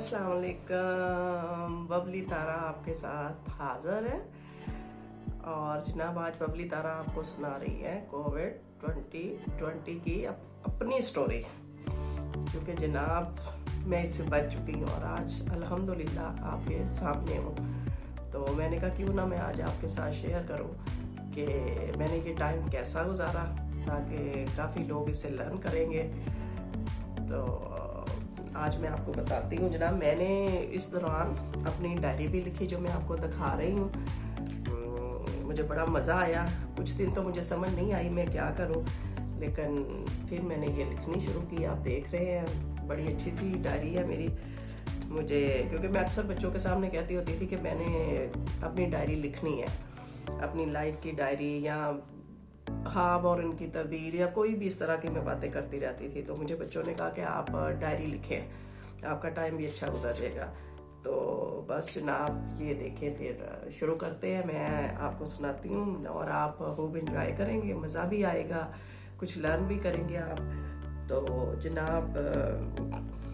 अस्सलाम वालेकुम। बबली तारा आपके साथ हाज़िर है। और जनाब आज बबली तारा आपको सुना रही है कोविड 2020 की अपनी स्टोरी, क्योंकि जनाब मैं इससे बच चुकी हूँ और आज अल्हम्दुलिल्लाह आपके सामने हूँ। तो मैंने कहा क्यों ना मैं आज आपके साथ शेयर करूँ कि मैंने ये टाइम कैसा गुजारा, ताकि काफ़ी लोग इससे लर्न करेंगे। तो आज मैं आपको बताती हूँ जनाब, मैंने इस दौरान अपनी डायरी भी लिखी जो मैं आपको दिखा रही हूँ। मुझे बड़ा मज़ा आया। कुछ दिन तो मुझे समझ नहीं आई मैं क्या करूँ, लेकिन फिर मैंने ये लिखनी शुरू की। आप देख रहे हैं बड़ी अच्छी सी डायरी है मेरी। मुझे क्योंकि मैं अक्सर बच्चों के सामने कहती होती थी कि मैंने अपनी डायरी लिखनी है, अपनी लाइफ की डायरी या ख्वाब और उनकी तबीर या कोई भी इस तरह की मैं बातें करती रहती थी। तो मुझे बच्चों ने कहा कि आप डायरी लिखें, आपका टाइम भी अच्छा गुजर जाएगा। तो बस जनाब ये देखें, फिर शुरू करते हैं। मैं आपको सुनाती हूँ और आप खूब इंजॉय करेंगे, मज़ा भी आएगा, कुछ लर्न भी करेंगे आप। तो जनाब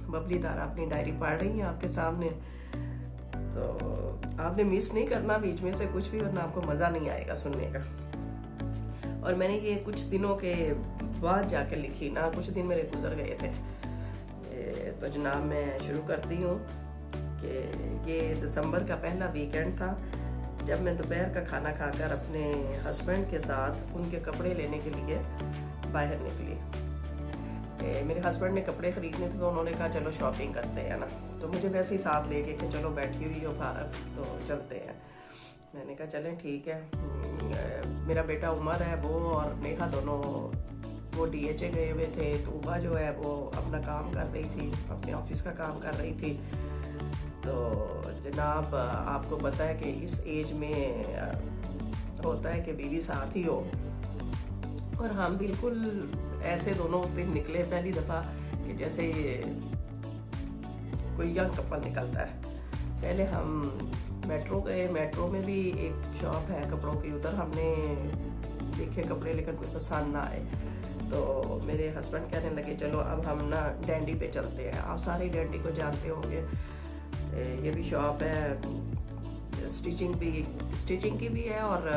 बबली तारा अपनी डायरी पढ़ रही हैं आपके सामने, तो आपने मिस नहीं करना बीच में से कुछ भी, वरना आपको मज़ा नहीं आएगा सुनने का। और मैंने ये कुछ दिनों के बाद जाके लिखी ना, कुछ दिन मेरे गुजर गए थे। तो जनाब मैं शुरू करती हूँ कि ये दिसंबर का पहला वीकेंड था जब मैं दोपहर का खाना खाकर अपने हस्बैंड के साथ उनके कपड़े लेने के लिए बाहर निकली। मेरे हस्बैंड ने कपड़े ख़रीदने थे तो उन्होंने कहा चलो शॉपिंग करते हैं ना। तो मुझे वैसे ही साथ ले गए कि चलो बैठी हुई हो फारग तो चलते हैं। मैंने कहा चलें ठीक है। मेरा बेटा उमर है वो और नेहा दोनों वो DHA गए हुए थे। तूबा जो है वो अपना काम कर रही थी, अपने ऑफिस का काम कर रही थी। तो जनाब आपको पता है कि इस एज में होता है कि बीवी साथ ही हो, और हम बिल्कुल ऐसे दोनों उस दिन निकले पहली दफ़ा कि जैसे कोई यंग कपल निकलता है। पहले हम मेट्रो गए, मेट्रो में भी एक शॉप है कपड़ों की, उधर हमने देखे कपड़े लेकिन कोई पसंद ना आए। तो मेरे हस्बैंड कहने लगे चलो अब हम ना डैंडी पे चलते हैं। आप सारे डैंडी को जानते होंगे, ये भी शॉप है, स्टिचिंग की भी है और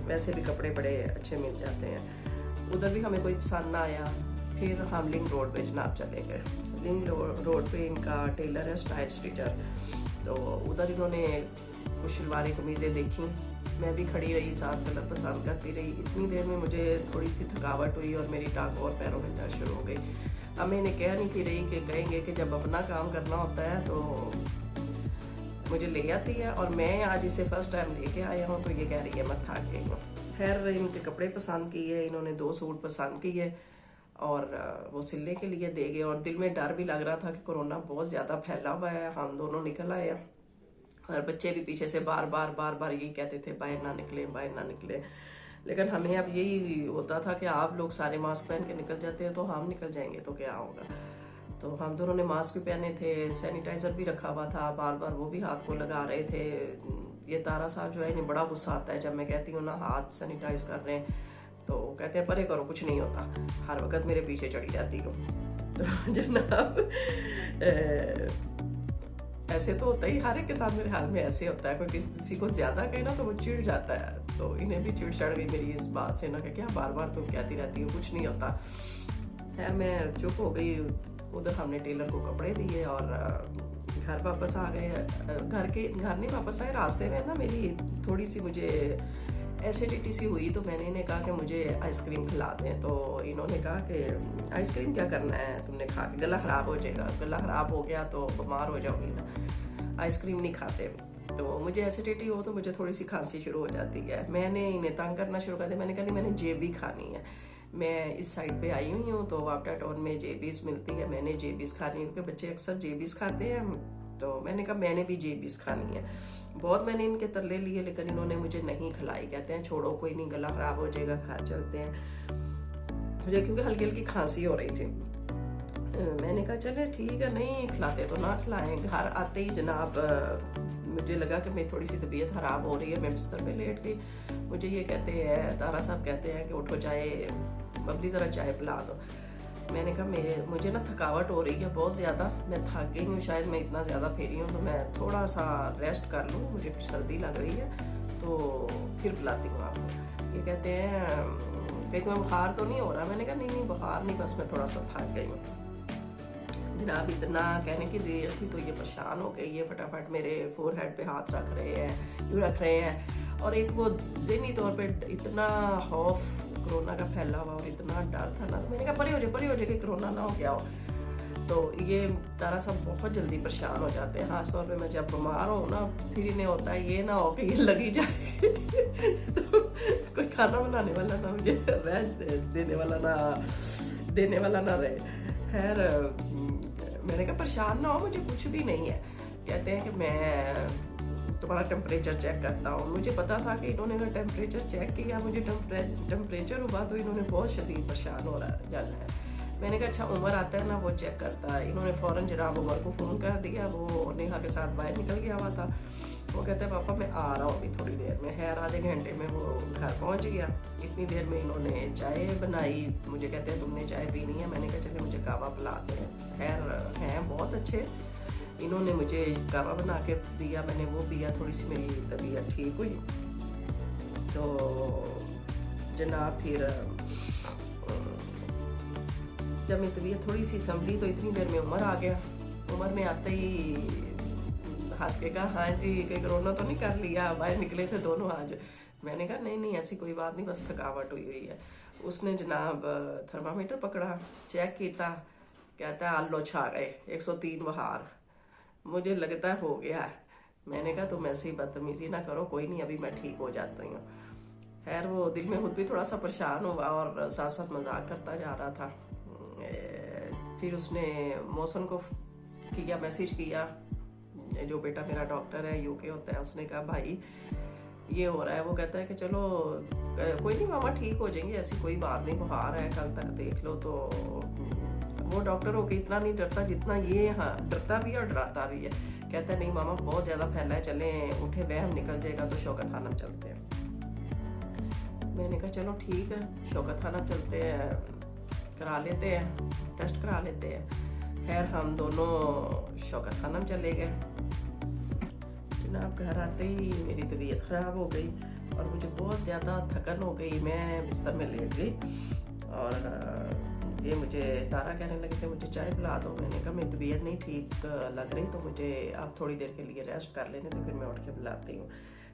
वैसे भी कपड़े बड़े अच्छे मिल जाते हैं। उधर भी हमें कोई पसंद ना आया। फिर हम लिंक रोड पे जनाब चले गए। लिंक रोड पे इनका टेलर है, स्टाइल स्टिचर। तो उधर इन्होंने कुछ शलवारी कमीज़ें देखी, मैं भी खड़ी रही, साथ कलर पसंद करती रही। इतनी देर में मुझे थोड़ी सी थकावट हुई और मेरी टांगों और पैरों में दर्द शुरू हो गई। अब मैं इन्हें कह नहीं थी रही कि कहेंगे कि जब अपना काम करना होता है तो मुझे ले आती है, और मैं आज इसे फर्स्ट टाइम लेके आया हूँ तो ये कह रही है मैं थक गई हूँ। खैर इनके कपड़े पसंद किए, इन्होंने 2 सूट पसंद किए और वो सिलने के लिए दे गए। और दिल में डर भी लग रहा था कि कोरोना बहुत ज़्यादा फैला हुआ है। हम दोनों निकल आए और बच्चे भी पीछे से बार बार यही कहते थे बाहर ना निकले। लेकिन हमें अब यही होता था कि आप लोग सारे मास्क पहन के निकल जाते हैं तो हम निकल जाएंगे तो क्या होगा। तो हम दोनों ने मास्क भी पहने थे, सैनिटाइज़र भी रखा हुआ था, बार वो भी हाथ को लगा रहे थे। ये तारा साहब जो है इन्हें बड़ा गुस्सा आता है जब मैं कहती हूँ ना हाथ सैनिटाइज कर रहे हैं, तो कहते हैं परे करो कुछ नहीं होता। हर वक्त मेरे पीछे चढ़ी जाती हो। तो जनाब ऐसे तो होता ही, हर एक के साथ मेरे हाल में ऐसे होता है। कोई किसी को ज़्यादा कहे ना तो वो चिढ़ जाता है। तो इन्हें भी चिढ़ चढ़ गई मेरी इस बात से ना कि क्या बार तुम कहती रहती हो कुछ नहीं होता है। मैं चुप हो गई। उधर हमने टेलर को कपड़े दिए और घर वापस आ गए। घर नहीं वापस आए, रास्ते में ना मेरी थोड़ी सी मुझे एसिडिटी सी हुई। तो मैंने इन्हें कहा कि मुझे आइसक्रीम खिला दें। तो इन्होंने कहा कि आइसक्रीम क्या करना है तुमने खा के, गला ख़राब हो जाएगा। गला ख़राब हो गया तो बीमार हो जाओगी ना, आइसक्रीम नहीं खाते। तो मुझे एसिडिटी हो तो मुझे थोड़ी सी खांसी शुरू हो जाती है। मैंने इन्हें तंग करना शुरू कर दिया। मैंने कहा नहीं मैंने जेबी खानी है, मैं इस साइड पे आई हुई हूँ तो वापटा टाउन में जेबीज मिलती है, मैंने जेबीज खानी है क्योंकि बच्चे अक्सर जेबीज खाते हैं। तो मैंने कहा मैंने भी जेबीज खानी है। बहुत मैंने इनके तरले लिए लेकिन इन्होंने मुझे नहीं खिलाई। कहते हैं छोड़ो कोई नहीं, गला ख़राब हो जाएगा, घर चलते हैं। मुझे क्योंकि हल्की हल्की खांसी हो रही थी। मैंने कहा चले ठीक है, नहीं खिलाते तो ना खिलाएं। घर आते ही जनाब मुझे लगा कि मेरी थोड़ी सी तबीयत ख़राब हो रही है, मैं बिस्तर पे लेट गई। मुझे ये कहते हैं, तारा साहब कहते हैं कि उठो चाय, बबली ज़रा चाय पिला दो। मैंने कहा मुझे ना थकावट हो रही है बहुत ज़्यादा, मैं थक गई हूँ, शायद मैं इतना ज़्यादा फेरी हूँ, तो मैं थोड़ा सा रेस्ट कर लूँ, मुझे सर्दी लग रही है, तो फिर बुलाती हूँ आपको। ये कहते हैं कहीं तुम्हें बुखार तो नहीं हो रहा? मैंने कहा नहीं बुखार नहीं, बस मैं थोड़ा सा थक गई हूँ। जनाब इतना कहने की देर थी तो ये परेशान हो गई, ये फटाफट मेरे फोरहेड पे हाथ रख रहे हैं, यूँ रख रहे हैं, और एक वो ज़हनी तौर पे इतना खौफ कोरोना का फैला हुआ और इतना डर था ना, तो मैंने कहा परे हो जाए कि कोरोना ना हो गया हो। तो ये तारा सब बहुत जल्दी परेशान हो जाते हैं, खास तौर पे मैं जब बीमार हूँ ना, फिर इन्हें होता है ये ना हो कि ये लगी जाए तो कोई खाना बनाने वाला ना मुझे देने वाला ना रहे। खैर मैंने कहा परेशान ना हो, मुझे कुछ भी नहीं है। कहते हैं कि मैं तुम्हारा टेम्परेचर चेक करता हूँ। मुझे पता था कि इन्होंने अगर टेम्परेचर चेक किया, मुझे टेम्परेचर हुआ तो इन्होंने बहुत शदीद परेशान हो रहा जाना है। मैंने कहा अच्छा उमर आता है ना वो चेक करता है। इन्होंने फ़ौरन जनाब उमर को फ़ोन कर दिया, वो नेहा के साथ बाहर निकल गया हुआ था। वो कहता है पापा मैं आ रहा हूँ अभी थोड़ी देर में। खैर आधे घंटे में वो घर पहुँच गया। इतनी देर में इन्होंने चाय बनाई, मुझे कहते हैं तुमने चाय पीनी है? मैंने कहा चले मुझे कहवा पिलाते हैं। खैर हैं बहुत अच्छे, इन्होंने मुझे कहवा बना के दिया, मैंने वो पिया, थोड़ी सी मेरी तबीयत ठीक हुई। तो जनाब फिर जब मेरी तबीयत थोड़ी सी संभली तो इतनी देर में उमर आ गया। उमर ने आते ही हंस के कहा हाँ जी कहीं कोरोना तो नहीं कर लिया? बाहर निकले थे दोनों आज। मैंने कहा नहीं ऐसी कोई बात नहीं, बस थकावट हुई है। उसने जनाब थर्मामीटर पकड़ा, चेक किया, कहता है आलो छा गए, 103 बुखार। मुझे लगता है हो गया है। मैंने कहा तुम ऐसे ही बदतमीजी ना करो, कोई नहीं अभी मैं ठीक हो जाती हूँ। खैर वो दिल में खुद भी थोड़ा सा परेशान हुआ और साथ साथ मजाक करता जा रहा था। फिर उसने मौसम को किया, मैसेज किया, जो बेटा मेरा डॉक्टर है यूके होता है, उसने कहा भाई ये हो रहा है। वो कहता है कि चलो कोई नहीं मामा ठीक हो जाएंगे, ऐसी कोई बात नहीं, बुखार है कल तक देख लो। तो वो डॉक्टर होके इतना नहीं डरता जितना ये हाँ डरता भी है और डराता भी है। कहता है नहीं मामा बहुत ज़्यादा फैला है, चलें उठे वहम निकल जाएगा तो शौकत खाना चलते हैं। मैंने कहा चलो ठीक है शौकत खाना चलते हैं, करा लेते हैं, टेस्ट करा लेते हैं। खैर हम दोनों शौकत खाना चले गए। जनाब घर आते ही मेरी तबीयत ख़राब हो गई और मुझे बहुत ज़्यादा थकन हो गई। मैं बिस्तर में लेट गई और ये मुझे तारा कहने लगे थे मुझे चाय पिला दो। मैंने कहा मेरी तबीयत नहीं ठीक लग रही तो मुझे आप थोड़ी देर के लिए रेस्ट कर लेने तो फिर मैं उठ के पिलाती हूँ।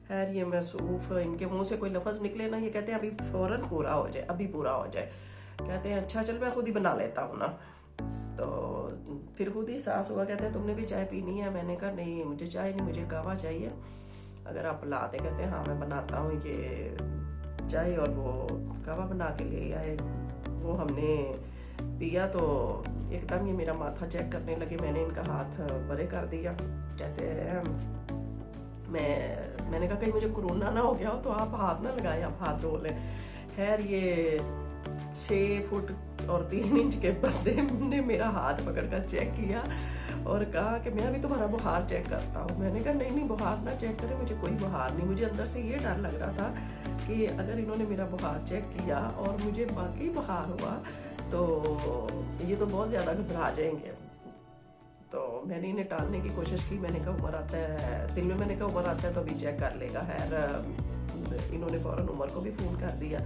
खैर ये मसरूफ़, इनके मुँह से कोई लफ्ज़ निकले ना, ये कहते हैं अभी फ़ौरन पूरा हो जाए, अभी पूरा हो जाए। कहते हैं अच्छा चल मैं खुद ही बना लेता हूँ ना। तो फिर खुद ही सास हुआ, कहते हैं तुमने भी चाय पीनी है? मैंने कहा नहीं मुझे चाय नहीं, मुझे कहवा चाहिए, अगर आप पिला दे। कहते हैं हाँ मैं बनाता हूँ ये चाय, और वो कहवा बना के ले आए। वो हमने पिया तो एकदम ये मेरा माथा चेक करने लगे। मैंने इनका हाथ बड़े कर दिया। कहते हैं मैंने कहा कहीं मुझे कोरोना ना हो गया हो तो आप हाथ ना लगाएं, आप हाथ धो लें। खैर ये 6 फुट और 3 इंच के बंदे ने मेरा हाथ पकड़कर चेक किया और कहा कि मैं अभी तुम्हारा बुखार चेक करता हूँ। मैंने कहा नहीं बुखार ना चेक करें, मुझे कोई बुखार नहीं। मुझे अंदर से ये डर लग रहा था कि अगर इन्होंने मेरा बुखार चेक किया और मुझे बाकी बुखार हुआ तो ये तो बहुत ज़्यादा घबरा जाएंगे। तो मैंने इन्हें टालने की कोशिश की। मैंने कहा उमर आता है, दिल में मैंने कहा उमर आता है तो अभी चेक कर लेगा। खैर इन्होंने फ़ौरन उमर को भी फ़ोन कर दिया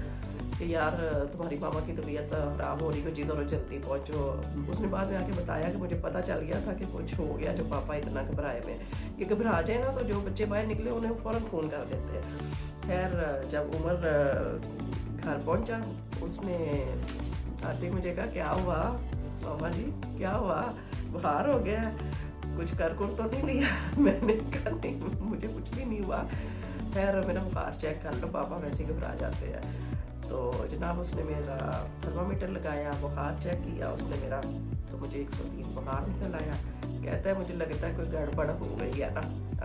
कि यार तुम्हारी मामा की तबीयत ख़राब हो रही है, जिधर जल्दी पहुँचो। उसने बाद में आके बताया कि मुझे पता चल गया था कि कुछ हो गया, जो पापा इतना घबराए में। ये घबरा जाए ना तो जो बच्चे बाहर निकले उन्हें फ़ौरन फ़ोन कर देते हैं। खैर जब उमर घर पहुँचा उसने आते मुझे कहा क्या हुआ मामा जी, क्या हुआ, बुखार हो गया, कुछ कर तो नहीं लिया? मैंने कहा नहीं मुझे कुछ भी नहीं हुआ। खैर मेरा बुखार चेक कर लो, पापा वैसे घबरा जाते हैं। तो जनाब उसने मेरा थर्मामीटर लगाया, बुखार चेक किया उसने मेरा, तो मुझे 103 बुखार निकल आया। कहता है मुझे लगता है कोई गड़बड़ हो गई है ना,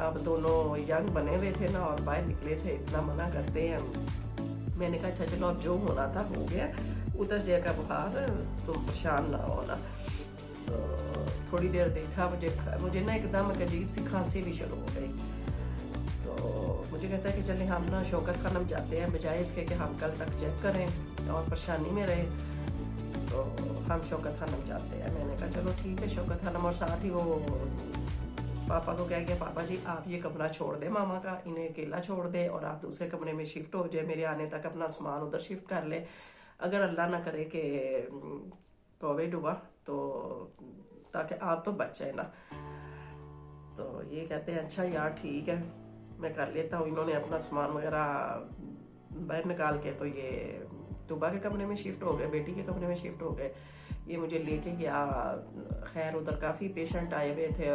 अब दोनों यंग बने हुए थे ना और बाहर निकले थे, इतना मना करते हैं। मैंने कहा अच्छा चलो अब जो होना था हो गया, उतर जाएगा बुखार, तुम परेशान ना होना। तो थोड़ी देर देखा, मुझे ना एकदम अजीब सी खांसी भी शुरू हो गई। तो मुझे कहता है कि चलें हम ना शौकत खानम जाते हैं, बजाय इसके कि हम कल तक चेक करें और परेशानी में रहे। तो तो हम शौकत खानम जाते हैं। मैंने कहा चलो ठीक है शौकत खानम, और साथ ही वो पापा को कह गया पापा जी आप ये कमरा छोड़ दें मामा का, इन्हें अकेला छोड़ दें और आप दूसरे कमरे में शिफ्ट हो जाए, मेरे आने तक अपना सामान उधर शिफ्ट कर ले, अगर अल्लाह ना करे कि कोविड हुआ तो ताकि आप तो बच जाए ना। तो ये कहते हैं अच्छा यार ठीक है मैं कर लेता हूँ। इन्होंने अपना सामान वगैरह बाहर निकाल के तो ये तुबा के कमरे में शिफ्ट हो गए, बेटी के कमरे में शिफ्ट हो गए। ये मुझे लेके गया, खैर उधर काफ़ी पेशेंट आए हुए थे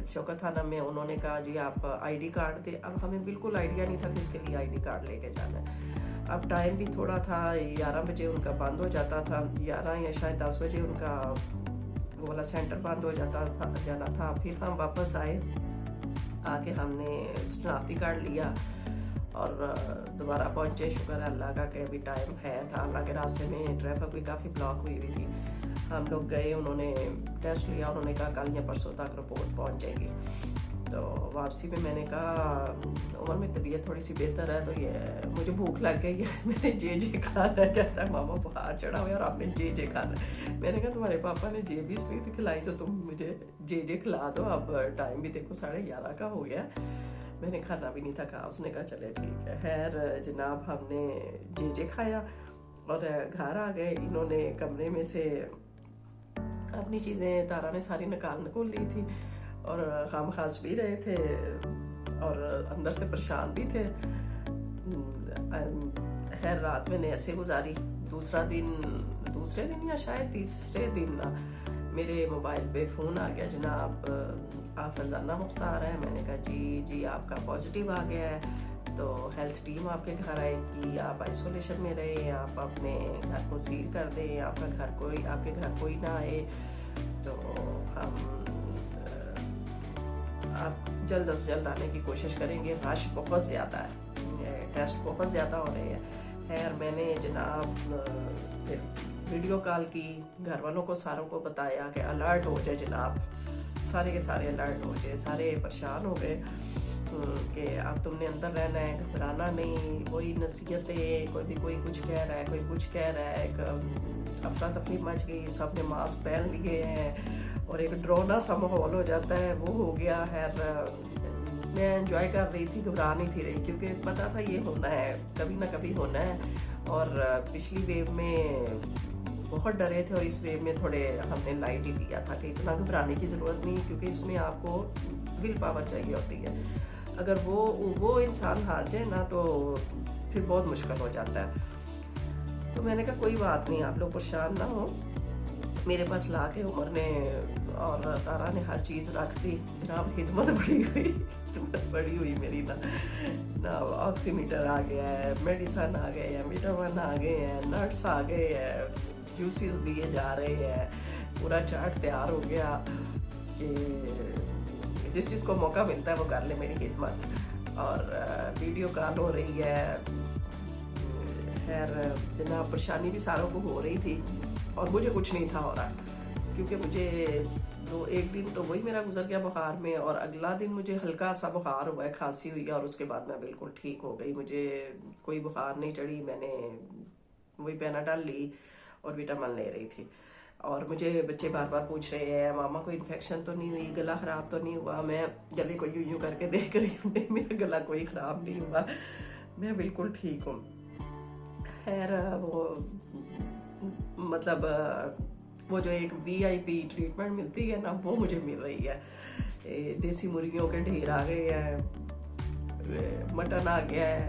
शौकत खानम में। उन्होंने कहा जी आप आईडी कार्ड दे। अब हमें बिल्कुल आइडिया नहीं था कि इसके लिए आईडी कार्ड लेके जाना है। अब टाइम भी थोड़ा था, 11 बजे उनका बंद हो जाता था, 11 या शायद 10 बजे उनका वो वाला सेंटर बंद हो जाता था, जाना था। फिर हम वापस आए, आके हमने शनाख्ती कार्ड लिया और दोबारा पहुंचे। शुक्र है अल्लाह का कि अभी टाइम है था, अल्लाह के रास्ते में ट्रैफिक भी काफ़ी ब्लॉक हुई थी। हम लोग गए, उन्होंने टेस्ट लिया, उन्होंने कहा कल या परसों तक रिपोर्ट पहुंच जाएगी। तो वापसी में मैंने कहा उमर में तबीयत थोड़ी सी बेहतर है तो ये मुझे भूख लग गई है, मैंने जे खाना है। कहता है मामा बुखार चढ़ा हुआ है और आपने जे खाना है। मैंने कहा तुम्हारे पापा ने जे भी इसलिए थी खिलाई तो तुम मुझे जे खिला दो, अब टाइम भी देखो 11:30 का हो गया, मैंने खाना भी नहीं था कहा। उसने कहा चले ठीक है। खैर जनाब हमने जे खाया और घर आ गए। इन्होंने कमरे में से अपनी चीज़ें तारा ने सारी निकाल ली थी और हम हंस भी रहे थे और अंदर से परेशान भी थे। खैर रात मैंने ऐसे गुजारी। दूसरे दिन या शायद तीसरे दिन ना मेरे मोबाइल पे फ़ोन आ गया, जनाब आप फरजाना मुख्तार हैं। मैंने कहा जी आपका पॉजिटिव आ गया है तो हेल्थ टीम आपके घर आएगी, आप आइसोलेशन में रहे, आप अपने घर को सील कर दें, आपके घर कोई ना आए। तो हम आप जल्द से जल्द आने की कोशिश करेंगे। रश बहुत ज़्यादा है, टेस्ट बहुत ज़्यादा हो रहे हैं। खैर मैंने जनाब फिर वीडियो कॉल की, घर वालों को सारों को बताया कि अलर्ट हो जाए जनाब, सारे के सारे अलर्ट हो जाए। सारे परेशान हो गए कि अब तुमने अंदर रहना है, घबराना नहीं। वही नसीहतें, कोई कुछ कह रहा है, कोई कुछ कह रहा है, एक अफरा तफरी मच गई, सब ने मास्क पहन लिए हैं और एक डरावना सा माहौल हो जाता है, वो हो गया। खैर मैं एंजॉय कर रही थी, घबरा नहीं थी रही, क्योंकि पता था ये होना है, कभी ना कभी होना है। और पिछली वेव में बहुत डरे थे और इस वेव में थोड़े हमने लाइट ही लिया था कि इतना घबराने की ज़रूरत नहीं, क्योंकि इसमें आपको विल पावर चाहिए होती है। अगर वो इंसान हार जाए ना तो फिर बहुत मुश्किल हो जाता है। तो मैंने कहा कोई बात नहीं, आप लोग परेशान ना हो। मेरे पास ला के उमर ने और तारा ने हर चीज़ रख दी। जनाब हिदमत बड़ी हुई मेरी ना ऑक्सीमीटर आ गया है, मेडिसन आ गए हैं, विटामिन आ गए हैं, नट्स आ गए हैं, जूसेस दिए जा रहे हैं, पूरा चार्ट तैयार हो गया कि जिस चीज़ को मौका मिलता है वो कर ले मेरी खिदमत। और वीडियो कॉल हो रही है। खैर जनाब परेशानी भी सारों को हो रही थी और मुझे कुछ नहीं था हो रहा, क्योंकि मुझे एक दिन तो वही मेरा गुजर गया बुखार में, और अगला दिन मुझे हल्का सा बुखार हुआ है, खांसी हुई है, और उसके बाद मैं बिल्कुल ठीक हो गई, मुझे कोई बुखार नहीं चढ़ी। मैंने वही पैनाडॉल ली और विटामिन ले रही थी। और मुझे बच्चे बार बार पूछ रहे हैं मामा कोई इन्फेक्शन तो नहीं हुई, गला ख़राब तो नहीं हुआ। मैं गले को यूं करके देख रही हूँ, नहीं मेरा गला कोई ख़राब नहीं हुआ, मैं बिल्कुल ठीक हूँ। खैर वो मतलब वो जो एक VIP ट्रीटमेंट मिलती है ना, वो मुझे मिल रही है। देसी मुर्गियों के ढेर आ गए हैं, मटन आ गया है,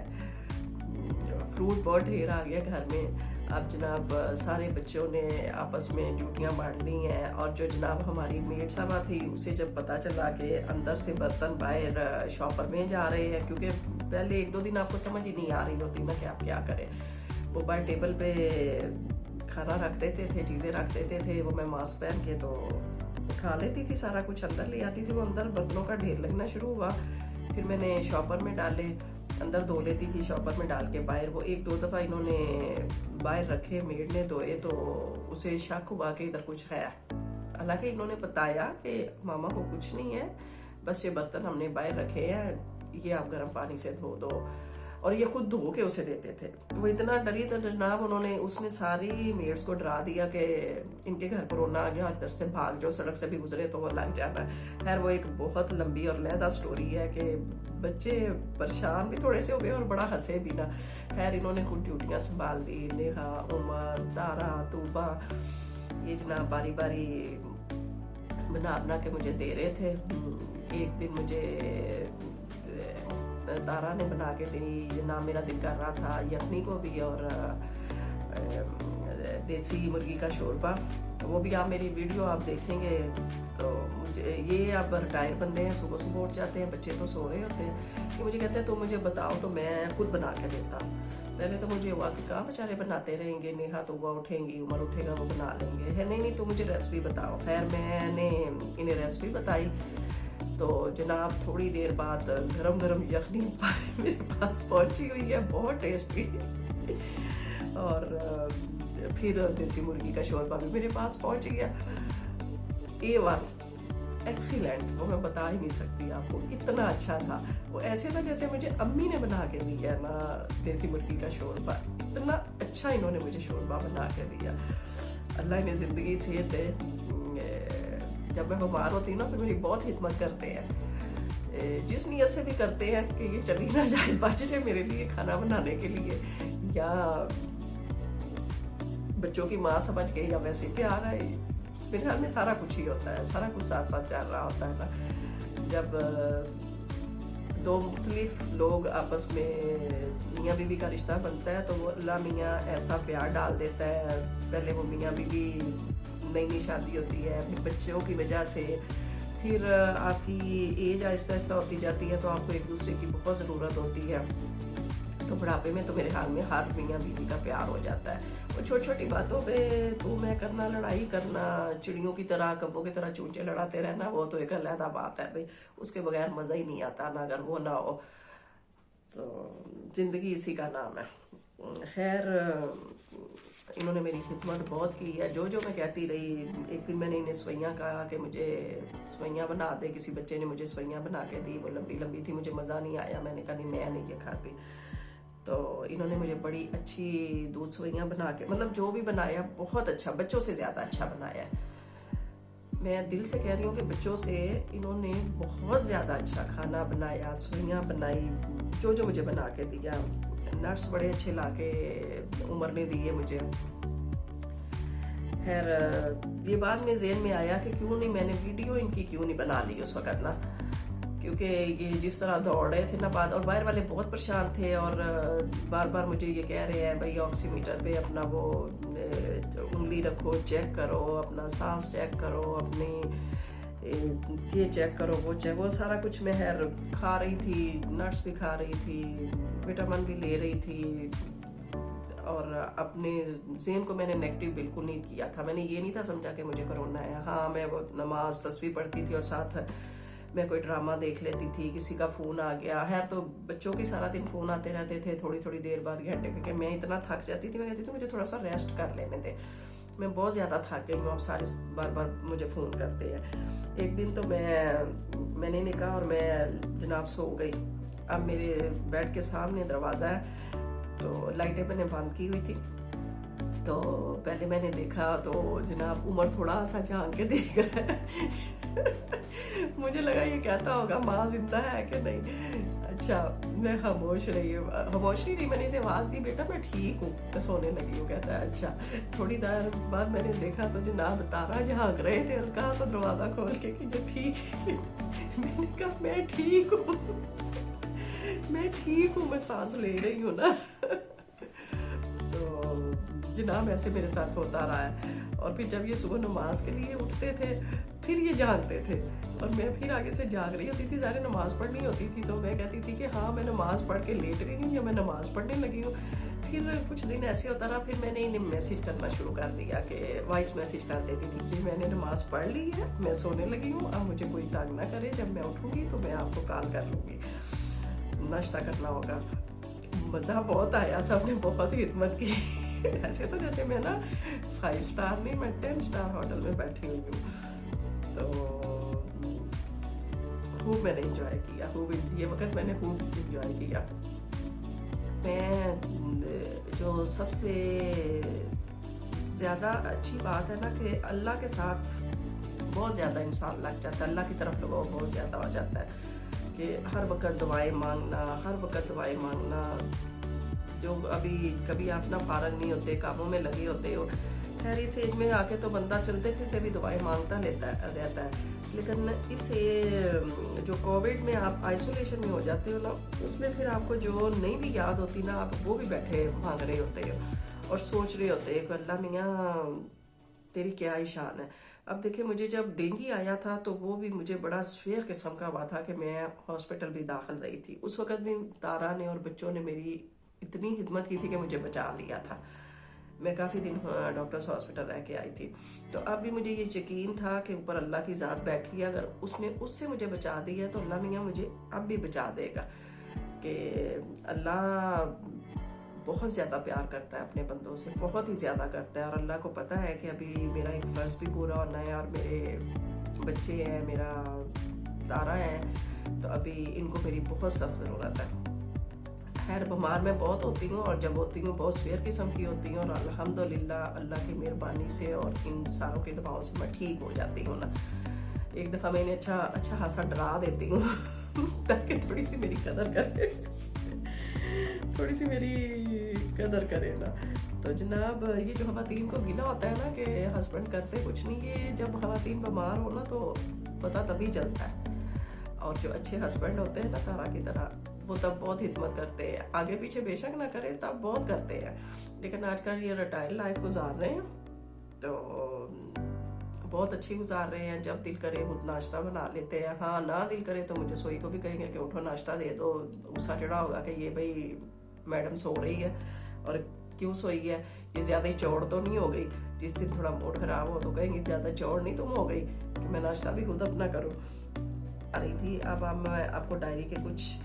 फ्रूट बहुत ढेर आ गया घर में। अब जनाब सारे बच्चों ने आपस में ड्यूटियां बांट ली हैं। और जो जनाब हमारी मेड साहबा थी, उसे जब पता चला कि अंदर से बर्तन बाहर शॉपर में जा रहे हैं, क्योंकि पहले 1-2 दिन आपको समझ ही नहीं आ रही होती ना कि आप क्या करें। वो बाहर टेबल पे खाना रख देते थे, चीज़ें रख देते थे, वो मैं मास्क पहन के तो उठा लेती थी, सारा कुछ अंदर ले आती थी, वो अंदर बर्तनों का ढेर लगना शुरू हुआ। फिर मैंने शॉपर में डाले, अंदर धो लेती थी, शॉपर में डाल के बाहर। वो 1-2 दफ़ा इन्होंने बाहर रखे, मेड ने धोए, तो उसे शक हुआ कि इधर कुछ है। हालांकि इन्होंने बताया कि मामा को कुछ नहीं है, बस ये बर्तन हमने बाहर रखे हैं, ये आप गर्म पानी से धो दो। और ये खुद धो के उसे देते थे। वो इतना डरी तो जनाब उसने सारी मेड्स को डरा दिया कि इनके घर कोरोना आ गया, इधर से भाग जाओ, सड़क से भी गुजरे तो वो लग जाना। खैर वो एक बहुत लंबी और लहदा स्टोरी है कि बच्चे परेशान भी थोड़े से हो गए और बड़ा हंसे भी ना। खैर इन्होंने खुद ड्यूटियाँ संभाल ली, नेहा, उमर, तारा, तूबा, ये जनाब बारी बारी बना के मुझे दे रहे थे। एक दिन मुझे तारा ने बना के दी, ना मेरा दिल कर रहा था यखनी को भी और देसी मुर्गी का शोरबा, तो वो भी आप मेरी वीडियो आप देखेंगे। तो मुझे ये अब रिटायर बंदे हैं, सुबह सुबह उठ जाते हैं, बच्चे तो सो रहे होते हैं, कि मुझे कहते हैं तो मुझे बताओ तो मैं खुद बना के देता हूँ। पहले तो मुझे हुआ कि कहाँ बेचारे बनाते रहेंगे, नेहा तो वह उठेंगी, उमर उठेगा वो बना लेंगे, है नहीं तो मुझे रेसिपी बताओ। खैर मैंने इन्हें रेसिपी बताई तो जनाब थोड़ी देर बाद गरम गरम यखनी मेरे पास पहुंची हुई है, बहुत टेस्टी। और फिर देसी मुर्गी का शोरबा भी मेरे पास पहुंच गया, A1 एक्सीलेंट, वो मैं बता ही नहीं सकती आपको, इतना अच्छा था। वो ऐसे था जैसे मुझे अम्मी ने बना के दिया ना देसी मुर्गी का शोरबा, इतना अच्छा इन्होंने मुझे शोरबा बना के दिया। अल्लाह ने ज़िंदगी सेहत है। जब मैं बीमार होती हूँ ना फिर मेरी बहुत हिम्मत करते हैं, जिस नीयत से भी करते हैं कि ये चली ना जाए, बच जाए मेरे लिए खाना बनाने के लिए, या बच्चों की माँ समझ के, या वैसे प्यार है, मेरे ख्याल में सारा कुछ ही होता है, सारा कुछ साथ साथ चल रहा होता है ना। जब दो मुख्तलिफ लोग आपस में मियाँ बीवी का रिश्ता बनता है तो वो अल्लाह मियाँ ऐसा प्यार डाल देता है। पहले वो मियाँ बीवी नई शादी होती है, फिर बच्चों की वजह से फिर आपकी एज आहिस्ता आहिस्ता होती जाती है तो आपको एक दूसरे की बहुत ज़रूरत होती है। तो बुढ़ापे में तो मेरे हाल में हर मियाँ बीवी का प्यार हो जाता है। वो छोटी छोटी बातों पे तू मैं करना, लड़ाई करना, चिड़ियों की तरह कब्बों की तरह चूंचे लड़ाते रहना, वो तो एक अलग बात है भाई, उसके बगैर मज़ा ही नहीं आता ना, अगर वो ना हो तो ज़िंदगी इसी का नाम है। खैर इन्होंने मेरी खिदमत बहुत की है, जो मैं कहती रही। एक दिन मैंने इन्हें सवैयाँ कहा कि मुझे सवैयाँ बना दे, किसी बच्चे ने मुझे सवैयाँ बना के दी, वो लंबी लंबी थी, मुझे मज़ा नहीं आया, मैंने कहा नहीं मैं नहीं ये खाती। तो इन्होंने मुझे बड़ी अच्छी दूध सवैयाँ बना के, मतलब जो भी बनाया बहुत अच्छा, बच्चों से ज़्यादा अच्छा बनाया है। मैं दिल से कह रही हूँ कि बच्चों से इन्होंने बहुत ज़्यादा अच्छा खाना बनाया, सवैयाँ बनाई, जो मुझे बना के दिया। नट्स बड़े अच्छे लाके उमर ने दिए मुझे। खैर ये बाद में ज़हन में आया कि क्यों नहीं मैंने वीडियो इनकी क्यों नहीं बना ली उस वक्त ना, क्योंकि ये जिस तरह दौड़ रहे थे ना बाद, और बाहर वाले बहुत परेशान थे और बार बार मुझे ये कह रहे हैं भाई ऑक्सीमीटर पे अपना वो उंगली रखो, चेक करो, अपना सांस चेक करो, अपनी ये चेक करो, वो चेक, वो सारा कुछ मैं खैर खा रही थी, नट्स भी खा रही थी, विटामिन भी ले रही थी, और अपने ज़हन को मैंने नेगेटिव बिल्कुल नहीं किया था। मैंने ये नहीं था समझा कि मुझे कोरोना है। हाँ मैं वो नमाज तस्वीर पढ़ती थी और साथ मैं कोई ड्रामा देख लेती थी, किसी का फ़ोन आ गया, खैर तो बच्चों के सारा दिन फ़ोन आते रहते थे, थोड़ी थोड़ी देर बाद घंटे, क्योंकि मैं इतना थक जाती थी, मैं कहती थी मुझे थोड़ा सा रेस्ट कर लेने दे, मैं बहुत ज़्यादा थक गई हूँ, अब सारे बार बार मुझे फ़ोन करते हैं। एक दिन तो मैंने इन्हें कहा और मैं जनाब सो गई। अब मेरे बेड के सामने दरवाज़ा है तो लाइटें मैंने बंद की हुई थी, तो पहले मैंने देखा तो जनाब उमर थोड़ा सा झांक के देख रहा है। मुझे लगा ये कहता होगा माँ जिंदा है कि नहीं। अच्छा मैं खामोश नहीं रही, मैंने इसे आवाज़ दी, बेटा मैं ठीक हूँ, मैं सोने लगी हूँ। कहता है अच्छा। थोड़ी देर बाद मैंने देखा तो जनाब तारा झांक रहे थे हल्का सा दरवाज़ा खोल के कि ये ठीक है। मैंने कहा मैं ठीक हूँ, मैं ठीक हूँ, मैं सांस ले रही हूँ ना। तो जनाब ऐसे मेरे साथ होता रहा है। और फिर जब ये सुबह नमाज के लिए उठते थे फिर ये जागते थे और मैं फिर आगे से जाग रही होती थी, सारे नमाज़ पढ़नी होती थी, तो मैं कहती थी कि हाँ मैं नमाज़ पढ़ के लेट गई हूँ या मैं नमाज़ पढ़ने लगी हूँ। फिर कुछ दिन ऐसे होता रहा, फिर मैंने इन्हें मैसेज करना शुरू कर दिया कि वॉइस मैसेज कर देती थी कि मैंने नमाज़ पढ़ ली है, मैं सोने लगी हूँ, अब मुझे कोई तंग ना करे, जब मैं उठूँगी तो मैं आपको कॉल कर लूँगी, नाश्ता करना होगा। मज़ा बहुत आया, सबने बहुत ही हिम्मत की। ऐसे तो जैसे मैं ना 5 स्टार नहीं, मैं 10 स्टार होटल में बैठी हुई हूँ। तो खूब मैंने इंजॉय किया, खूब ये वक्त मैंने खूब इंजॉय किया। میں جو سب سے زیادہ اچھی بات ہے نا کہ اللہ کے ساتھ بہت زیادہ انسان لگ جاتا ہے، اللہ کی طرف لگاؤ بہت زیادہ ہو جاتا ہے کہ ہر وقت دعائیں مانگنا، جو ابھی کبھی آپ نہ فارغ نہیں ہوتے، کاموں میں لگے ہوتے ہو، خیر اس ایج میں آ کے تو بندہ چلتے پھرتے بھی دعائیں مانگتا رہتا ہے، لیکن اس جو کووڈ میں آپ آئسولیشن میں ہو جاتے ہو نا، اس میں پھر آپ کو جو نہیں بھی یاد ہوتی نا، آپ وہ بھی بیٹھے مانگ رہے ہوتے ہو اور سوچ رہے ہوتے ہیں کہ اللہ میاں تیری کیا ہی شان ہے۔ اب دیکھیں مجھے جب ڈینگی آیا تھا تو وہ بھی مجھے بڑا سویر قسم کا ہوا تھا کہ میں ہاسپٹل بھی داخل رہی تھی، اس وقت بھی تارا نے اور بچوں نے میری اتنی خدمت کی تھی کہ مجھے بچا لیا تھا، میں کافی دن ڈاکٹرز ہاسپٹل رہ کے آئی تھی، تو اب بھی مجھے یہ یقین تھا کہ اوپر اللہ کی ذات بیٹھی ہے، اگر اس نے اس سے مجھے بچا دی ہے تو اللہ میاں مجھے اب بھی بچا دے گا، کہ اللہ بہت زیادہ پیار کرتا ہے اپنے بندوں سے، بہت ہی زیادہ کرتا ہے، اور اللہ کو پتہ ہے کہ ابھی میرا ایک فرض بھی پورا ہونا ہے، اور میرے بچے ہیں، میرا تارا ہے، تو ابھی ان کو میری بہت سخت ضرورت ہے۔ خیر بیمار میں بہت ہوتی ہوں، اور جب ہوتی ہوں بہت سویر قسم کی ہوتی ہوں، اور الحمدللہ اللہ کی مہربانی سے اور ان ساروں کی دعاؤں سے میں ٹھیک ہو جاتی ہوں نا۔ ایک دفعہ میں انہیں اچھا خاصا ڈرا دیتی ہوں تاکہ تھوڑی سی میری قدر کرے نا۔ تو جناب یہ جو خواتین کو گلا ہوتا ہے نا کہ ہسبینڈ کرتے کچھ نہیں، یہ جب خواتین بیمار ہو نا تو پتہ تبھی چلتا ہے، اور جو اچھے ہسبینڈ ہوتے ہیں نا تارا کی طرح، وہ تب بہت خدمت کرتے ہیں، آگے پیچھے بے شک نہ کرے تب بہت کرتے ہیں، لیکن آج کل یہ ریٹائر لائف گزار رہے ہیں تو بہت اچھی گزار رہے ہیں، جب دل کرے خود ناشتہ بنا لیتے ہیں، ہاں نہ دل کرے تو مجھے سوئی کو بھی کہیں گے کہ اٹھو ناشتہ دے دو، غصہ چڑھا ہوگا کہ یہ بھائی میڈم سو رہی ہے، اور کیوں سوئی ہے، یہ زیادہ ہی چوڑ تو نہیں ہو گئی، جس دن تھوڑا موڈ خراب ہو تو کہیں گے زیادہ چوڑ نہیں تم ہو گئی کہ میں ناشتہ بھی خود اپنا کروں۔ آ رہی تھی اب میں آپ کو ڈائری کے کچھ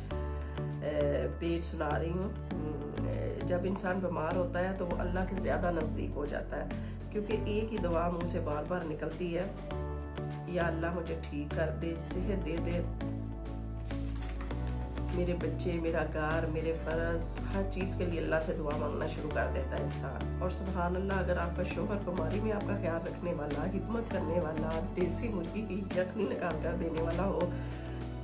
پیج سنا رہی ہوں۔ جب انسان بیمار ہوتا ہے تو وہ اللہ کے زیادہ نزدیک ہو جاتا ہے، کیونکہ ایک ہی دعا منہ سے بار بار نکلتی ہے، یا اللہ مجھے ٹھیک کر دے، صحت دے دے، میرے بچے، میرا گھر، میرے فرض، ہر چیز کے لیے اللہ سے دعا مانگنا شروع کر دیتا ہے انسان۔ اور سبحان اللہ، اگر آپ کا شوہر بیماری میں آپ کا خیال رکھنے والا، خدمت کرنے والا، دیسی مرغی کی یخنی نکال کر دینے والا ہو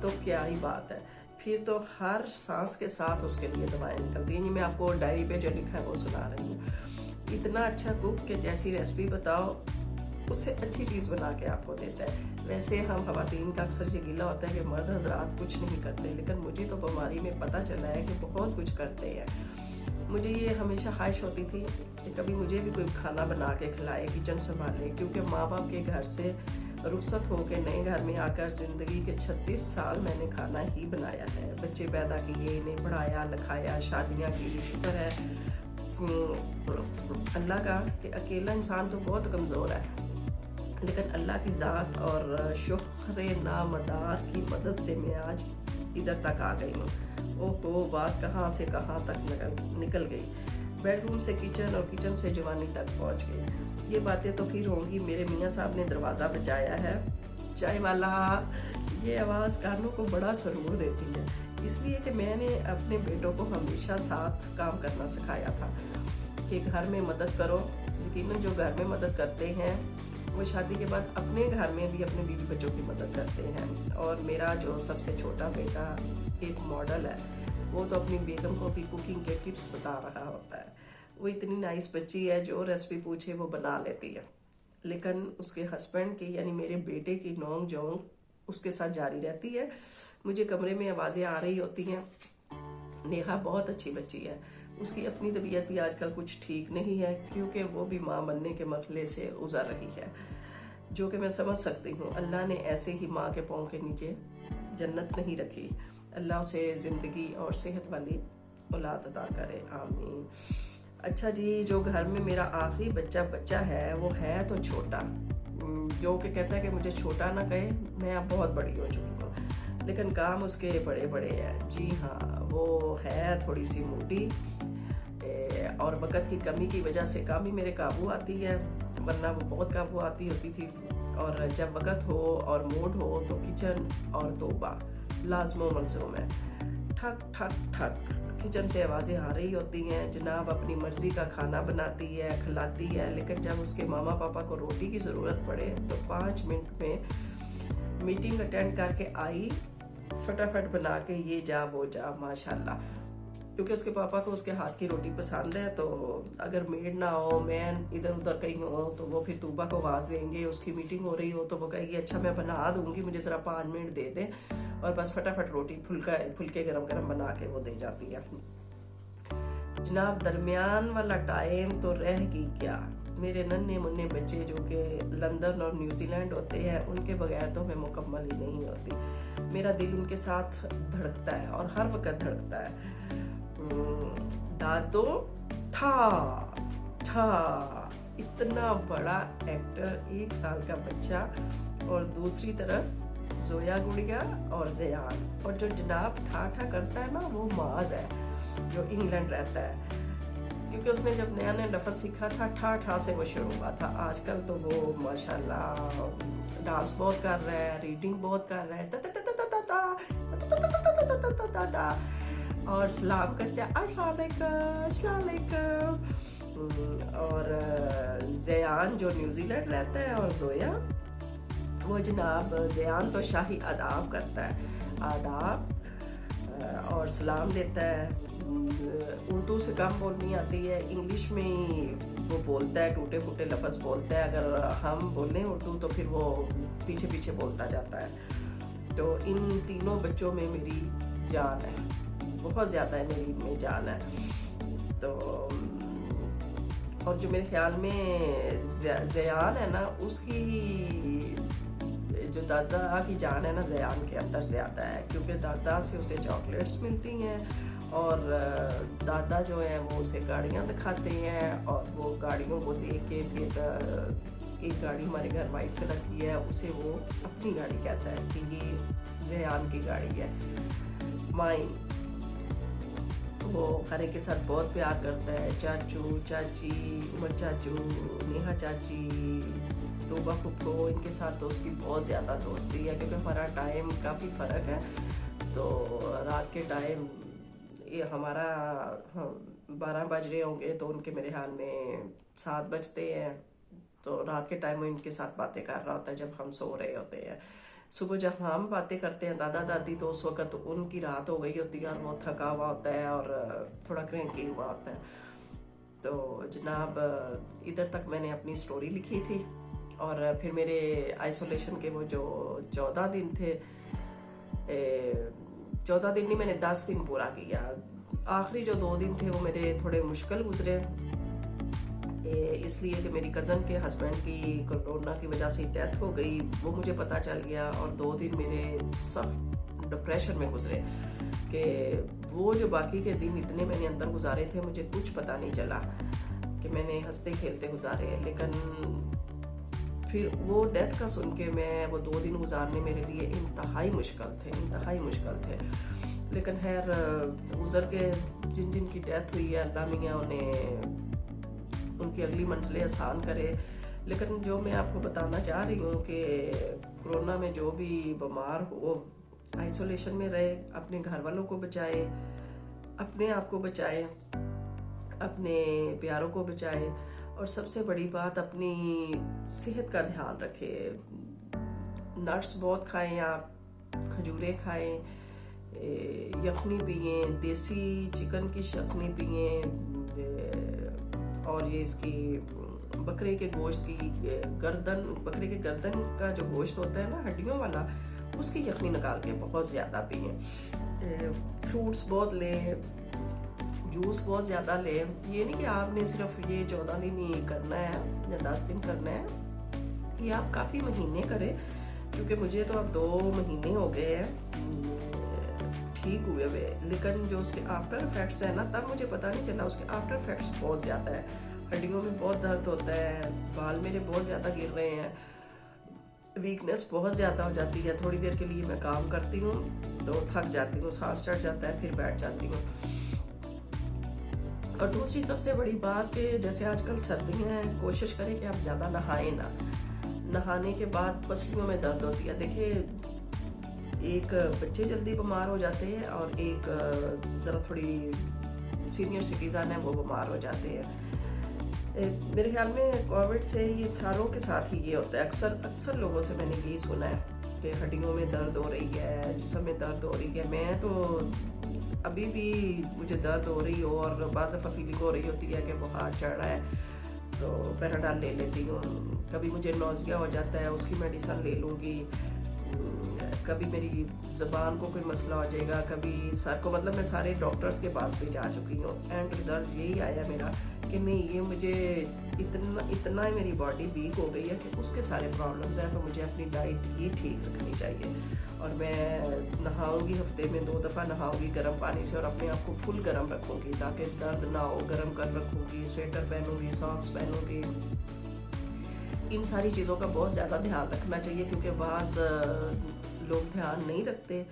تو کیا ہی بات ہے، پھر تو ہر سانس کے ساتھ اس کے لیے دعائیں نکلتی ہیں۔ میں آپ کو ڈائری پہ جو لکھا ہے وہ سنا رہی ہوں۔ اتنا اچھا کوک کہ جیسی ریسپی بتاؤ اس سے اچھی چیز بنا کے آپ کو دیتا ہے۔ ویسے ہم خواتین کا اکثر یہ گلہ ہوتا ہے کہ مرد حضرات کچھ نہیں کرتے، لیکن مجھے تو بیماری میں پتہ چلا ہے کہ بہت کچھ کرتے ہیں۔ مجھے یہ ہمیشہ خواہش ہوتی تھی کہ کبھی مجھے بھی کوئی کھانا بنا کے کھلائے، کچن سنبھالے، کیونکہ ماں باپ کے گھر سے رخصت ہو کے نئے گھر میں آ کر زندگی کے 36 سال میں نے کھانا ہی بنایا ہے، بچے پیدا کیے، انہیں پڑھایا لکھایا، شادیاں کی۔ شکر ہے اللہ کا کہ اکیلا انسان تو بہت کمزور ہے، لیکن اللہ کی ذات اور شکر نامدار کی مدد سے میں آج ادھر تک آ گئی ہوں۔ اوہو، بات کہاں سے کہاں تک نکل گئی، بیڈ روم سے کچن اور کچن سے جوانی تک پہنچ گئی۔ یہ باتیں تو پھر ہوں گی، میرے میاں صاحب نے دروازہ بجایا ہے، چائے والا، یہ آواز کانوں کو بڑا سرور دیتی ہے، اس لیے کہ میں نے اپنے بیٹوں کو ہمیشہ ساتھ کام کرنا سکھایا تھا کہ گھر میں مدد کرو۔ یقیناً جو گھر میں مدد کرتے ہیں وہ شادی کے بعد اپنے گھر میں بھی اپنے بیوی بچوں کی مدد کرتے ہیں۔ اور میرا جو سب سے چھوٹا بیٹا ایک ماڈل ہے، وہ تو اپنی بیگم کو بھی کوکنگ کے ٹپس بتا رہا ہوتا ہے، وہ اتنی نائس بچی ہے، جو ریسپی پوچھے وہ بنا لیتی ہے، لیکن اس کے ہسبینڈ کی یعنی میرے بیٹے کی نونگ جونگ اس کے ساتھ جاری رہتی ہے۔ مجھے کمرے میں آوازیں آ رہی ہوتی ہیں۔ نیہا بہت اچھی بچی ہے، اس کی اپنی طبیعت بھی آج کل کچھ ٹھیک نہیں ہے، کیونکہ وہ بھی ماں بننے کے مرحلے سے گزر رہی ہے، جو کہ میں سمجھ سکتی ہوں۔ اللہ نے ایسے ہی ماں کے پاؤں کے نیچے جنت نہیں رکھی، اللہ اسے زندگی اور صحت والی اولاد عطا کرے، آمین۔ اچھا جی، جو گھر میں میرا آخری بچہ ہے وہ ہے تو چھوٹا، جو کہ کہتا ہے کہ مجھے چھوٹا نہ کہے، میں اب بہت بڑی ہو چکی ہوں، لیکن کام اس کے بڑے بڑے ہیں۔ جی ہاں، وہ ہے تھوڑی سی موٹی، اور وقت کی کمی کی وجہ سے کام ہی میرے قابو آتی ہے، ورنہ وہ بہت قابو آتی ہوتی تھی۔ اور جب وقت ہو اور موڈ ہو تو کچن اور توبہ لازم و ملزوم ہے۔ ठक ठक ठक किचन से आवाज़ें आ रही होती हैं। जनाब अपनी मर्ज़ी का खाना बनाती है, खिलाती है, लेकिन जब उसके मामा पापा को रोटी की ज़रूरत पड़े तो 5 मिनट में मीटिंग अटेंड करके आई, फटाफट बना के ये जा वो जा, माशाल्लाह। क्योंकि उसके पापा को उसके हाथ की रोटी पसंद है, तो अगर मेड ना हो, मैं इधर उधर कहीं हो, तो वो फिर तूबा को आवाज़ देंगे, उसकी मीटिंग हो रही हो तो वो कहेगी अच्छा मैं बना दूंगी, मुझे ज़रा 5 मिनट दे दें, और बस फटाफट रोटी फुलके गरम गरम बना के वो दे जाती है। जनाब दरमियान वाला टाइम तो रह ही क्या। मेरे नन्हे मुन्ने बच्चे जो कि लंदन और न्यूजीलैंड होते हैं, उनके बगैर तो मैं मुकम्मल ही नहीं होती। मेरा दिल उनके साथ धड़कता है और हर वक्त धड़कता है। दादो था इतना बड़ा एक्टर, 1 साल का बच्चा, और दूसरी तरफ जोया गुड़िया और ज़यान, और जो जनाब ठा करता है ना वो माज है जो इंग्लैंड रहता है, क्योंकि उसने जब नया नया लफ्ज़ सीखा था ठा से वो शुरू हुआ था। आजकल तो वो माशाल्लाह डांस बहुत कर रहा है, रीडिंग बहुत कर रहा है, और सलाम करते हैं अस्सलाम वालेकुम। और ज़यान जो न्यूजीलैंड रहता है, और जोया वो जनाब ज़यान तो शाही आदाब करता है, आदाब और सलाम लेता है। उर्दू से कम बोलनी आती है, इंग्लिश में वो बोलता है, टूटे फूटे लफ्ज़ बोलता है। अगर हम बोलें उर्दू तो फिर वो पीछे पीछे बोलता जाता है। तो इन तीनों बच्चों में मेरी जान है, बहुत ज़्यादा है मेरी इनमें जान है। तो और जो मेरे ख्याल में ज़यान है ना, उसकी जो दादा की जान है ना ज़यान के अंदर ज़्यादा है, क्योंकि दादा से उसे चॉकलेट्स मिलती हैं, और दादा जो है वो उसे गाड़ियाँ दिखाते हैं, और वो गाड़ियों को देख के फिर एक गाड़ी हमारे घर वाइट कलर की है, उसे वो अपनी गाड़ी कहता है कि ये ज़यान की गाड़ी है, माइन। वो हरे के साथ बहुत प्यार करता है, चाचू चाची, उमर चाचू, नेहा चाची, तोबा फुप्पो, इनके साथ तो उसकी बहुत ज़्यादा दोस्ती है, क्योंकि हमारा टाइम काफ़ी फ़र्क है। तो रात के टाइम ये हमारा 12 बज रहे होंगे, तो उनके मेरे ख्याल में 7 बजते हैं। तो रात के टाइम में इनके साथ बातें कर रहा होता है जब हम सो रहे होते हैं। सुबह जब हम बातें करते हैं दादा दादी, तो उस वक्त उनकी रात हो गई होती है और वो थका हुआ होता है और थोड़ा क्रैंकी हुआ होता है। तो जनाब इधर तक मैंने अपनी स्टोरी लिखी थी, और फिर मेरे आइसोलेशन के वो जो 14 दिन थे, 14 दिन नहीं, मैंने 10 दिन पूरा किया। आखिरी जो 2 दिन थे वो मेरे थोड़े मुश्किल गुजरे, इसलिए कि मेरी कज़न के हस्बैंड की कोरोना की वजह से डेथ हो गई, वो मुझे पता चल गया, और 2 दिन मेरे सब डिप्रेशन में गुजरे, कि वो जो बाकी के दिन इतने मैंने अंदर गुजारे थे, मुझे कुछ पता नहीं चला कि मैंने हंसते खेलते गुजारे। लेकिन फिर वो डेथ का सुन के मैं वो 2 दिन गुजारने मेरे लिए इंतहाई मुश्किल थे। लेकिन खैर गुजर के जिन की डेथ हुई है, अल्लाह मियाँ उन्हें उनकी अगली मंजिलें आसान करे। लेकिन जो मैं आपको बताना चाह रही हूँ कि कोरोना में जो भी बीमार हो, आइसोलेशन में रहे, अपने घर वालों को बचाए, अपने आप को बचाए, अपने प्यारों को बचाए, और सबसे बड़ी बात अपनी सेहत का ध्यान रखे। नट्स बहुत खाएं, आप खजूरें खाएं, यखनी पिए, देसी चिकन की यखनी पिए, और ये इसकी बकरे के गोश्त की बकरे के गर्दन का जो गोश्त होता है ना, हड्डियों वाला, उसकी यखनी निकाल के बहुत ज़्यादा पिए। फ्रूट्स बहुत लें, जूस बहुत ज़्यादा लें। ये नहीं कि आपने सिर्फ ये 14 दिन ही करना है या 10 दिन करना है, ये आप काफ़ी महीने करें, क्योंकि मुझे तो अब 2 महीने हो गए हैं ठीक हुए हुए। लेकिन जो उसके आफ्टर इफेक्ट्स है ना, तब मुझे पता नहीं चला, उसके आफ्टर इफेक्ट्स बहुत ज़्यादा है। हड्डियों में बहुत दर्द होता है, बाल मेरे बहुत ज़्यादा गिर रहे हैं, वीकनेस बहुत ज़्यादा हो जाती है। थोड़ी देर के लिए मैं काम करती हूँ तो थक जाती हूँ, सांस चढ़ जाता है, फिर बैठ जाती हूँ। और दूसरी सबसे बड़ी बात कि जैसे आजकल सर्दियाँ हैं, कोशिश करें कि आप ज़्यादा नहाएं ना। नहाने के बाद पसलियों में दर्द होती है। देखिए ایک بچے جلدی بیمار ہو جاتے ہیں اور ایک ذرا تھوڑی سینئر سٹیزن ہے وہ بیمار ہو جاتے ہیں. میرے خیال میں کووڈ سے یہ ساروں کے ساتھ ہی یہ ہوتا ہے. اکثر لوگوں سے میں نے یہی سنا ہے کہ ہڈیوں میں درد ہو رہی ہے, جسم میں درد ہو رہی ہے. میں تو ابھی بھی مجھے درد ہو رہی ہو اور بعض دفعہ فیلنگ ہو رہی ہوتی ہے کہ بخار چڑھ رہا ہے تو پیراڈال لے لیتی ہوں. کبھی مجھے نوزیا ہو جاتا ہے, اس کی میڈیسن لے لوں گی. کبھی میری زبان کو کوئی مسئلہ ہو جائے گا, کبھی سر کو, مطلب میں سارے ڈاکٹرز کے پاس بھی جا چکی ہوں. اینڈ رزلٹ یہی آیا میرا کہ نہیں, یہ مجھے اتنا میری باڈی ویک ہو گئی ہے کہ اس کے سارے پرابلمز ہیں, تو مجھے اپنی ڈائٹ ہی ٹھیک رکھنی چاہیے. اور میں نہاؤں گی, ہفتے میں 2 دفعہ نہاؤں گی گرم پانی سے, اور اپنے آپ کو فل گرم رکھوں گی تاکہ درد نہ ہو. گرم کر رکھوں گی, سویٹر پہنوں گی, ساکس پہنوں گی. ان ساری چیزوں کا بہت زیادہ دھیان رکھنا چاہیے کیونکہ بعض لوگ دھیان نہیں رکھتے.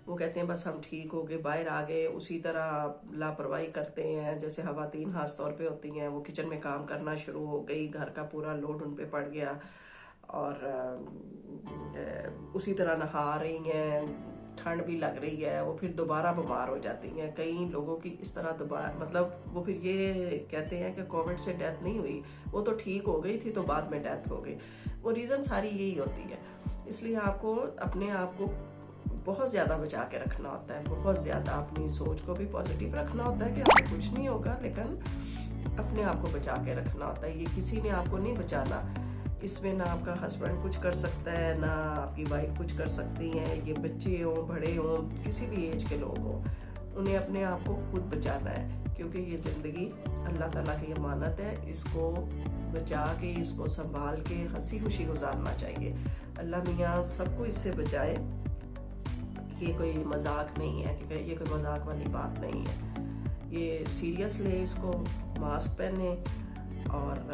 وہ کہتے ہیں بس ہم ٹھیک ہو گئے, باہر آ گئے, اسی طرح لاپرواہی کرتے ہیں. جیسے خواتین خاص طور پہ ہوتی ہیں, وہ کچن میں کام کرنا شروع ہو گئی, گھر کا پورا لوڈ ان پہ پڑ گیا اور اسی طرح نہا رہی ہیں, ٹھنڈ بھی لگ رہی ہے, وہ پھر دوبارہ بیمار ہو جاتی ہیں. کئی لوگوں کی اس طرح دوبارہ, مطلب وہ پھر یہ کہتے ہیں کہ کووڈ سے ڈیتھ نہیں ہوئی, وہ تو ٹھیک ہو گئی تھی تو بعد میں ڈیتھ ہو گئی. وہ ریزن ساری یہی ہوتی ہے. اس لیے آپ کو اپنے آپ کو بہت زیادہ بچا کے رکھنا ہوتا ہے, بہت زیادہ اپنی سوچ کو بھی پازیٹیو رکھنا ہوتا ہے کہ آپ کو کچھ نہیں ہوگا, لیکن اپنے آپ کو بچا کے رکھنا ہوتا ہے. یہ کسی نے آپ کو نہیں بچانا. اس میں نہ آپ کا ہسبینڈ کچھ کر سکتا ہے, نہ آپ کی وائف کچھ کر سکتی ہیں. یہ بچے ہوں, بڑے ہوں, کسی بھی ایج کے لوگ ہوں, انہیں اپنے آپ کو خود بچانا ہے کیونکہ یہ زندگی اللہ تعالیٰ کی امانت ہے. اس کو بچا کے, اس کو سنبھال کے ہنسی خوشی گزارنا چاہیے. اللہ میاں سب کو اس سے بچائے. یہ کوئی مذاق نہیں ہے, کیونکہ یہ کوئی مذاق والی بات نہیں ہے. یہ سیریس لیں اس کو, ماسک پہنیں اور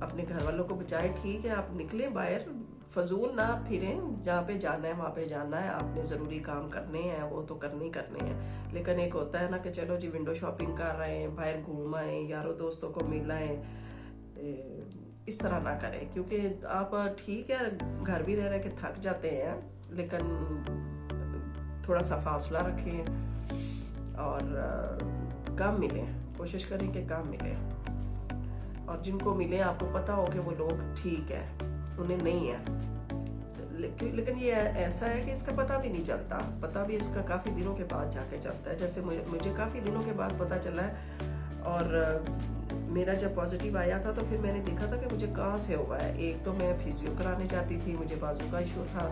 اپنے گھر والوں کو بچائیں. ٹھیک ہے آپ نکلیں باہر, فضول نہ پھریں, جہاں پہ جانا ہے وہاں پہ جانا ہے, آپ نے ضروری کام کرنے ہیں وہ تو کرنے ہیں. لیکن ایک ہوتا ہے نا کہ چلو جی ونڈو شاپنگ کر رہے ہیں, باہر گھوم آئیں, یاروں دوستوں کو مل آئیں, اس طرح نہ کریں. کیونکہ آپ ٹھیک ہے گھر بھی رہ کے تھک جاتے ہیں, لیکن تھوڑا سا فاصلہ رکھیں اور کم ملیں. کوشش کریں کہ کم ملیں, اور جن کو ملیں آپ کو پتہ ہو کہ وہ لوگ ٹھیک ہے, انہیں نہیں ہے. لیکن یہ ایسا ہے کہ اس کا پتہ بھی نہیں چلتا. پتہ بھی اس کا کافی دنوں کے بعد جا کے چلتا ہے. جیسے مجھے کافی دنوں کے بعد پتہ چلا ہے, اور میرا جب پازیٹیو آیا تھا تو پھر میں نے دیکھا تھا کہ مجھے کہاں سے ہوا ہے. ایک تو میں فزیو کرانے جاتی تھی, مجھے بازو کا ایشو تھا.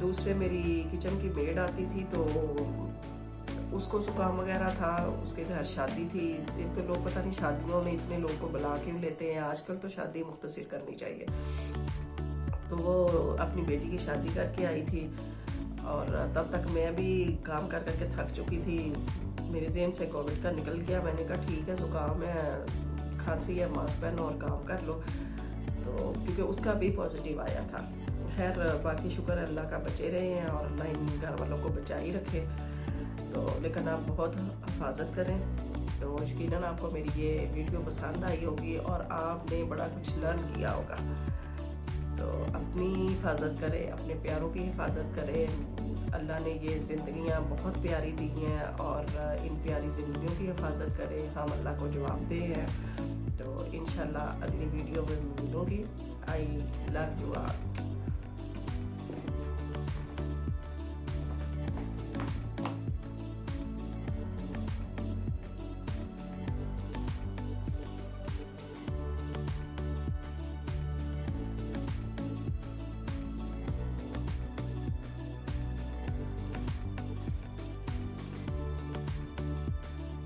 دوسرے میری کچن کی میڈ آتی تھی تو اس کو زکام وغیرہ تھا, اس کے گھر شادی تھی. ایک تو لوگ پتہ نہیں شادیوں میں اتنے لوگ کو بلا کیوں لیتے ہیں, آج کل تو شادی مختصر کرنی چاہیے. تو وہ اپنی بیٹی کی شادی کر کے آئی تھی, اور تب تک میں بھی کام کر کے تھک چکی تھی. میرے ذہن سے کووڈ کا نکل گیا. میں نے کہا ٹھیک ہے زکام ہے, کھانسی ہے, ماسک پہنو اور کام کر لو. تو کیونکہ اس کا بھی پازیٹیو آیا تھا. خیر باقی شکر اللہ کا بچے رہے ہیں, اور اللہ ان گھر والوں کو بچا ہی رکھے. تو لیکن آپ بہت حفاظت کریں. تو یقیناً آپ کو میری یہ ویڈیو پسند آئی ہوگی اور آپ نے بڑا کچھ لرن کیا ہوگا. تو اپنی حفاظت کریں, اپنے پیاروں کی حفاظت کریں. اللہ نے یہ زندگیاں بہت پیاری دی ہیں, اور ان پیاری زندگیوں کی حفاظت کریں. ہم اللہ کو جواب دہ ہیں. تو انشاءاللہ اگلی ویڈیو میں ملوں گی. آئی لو یو آل.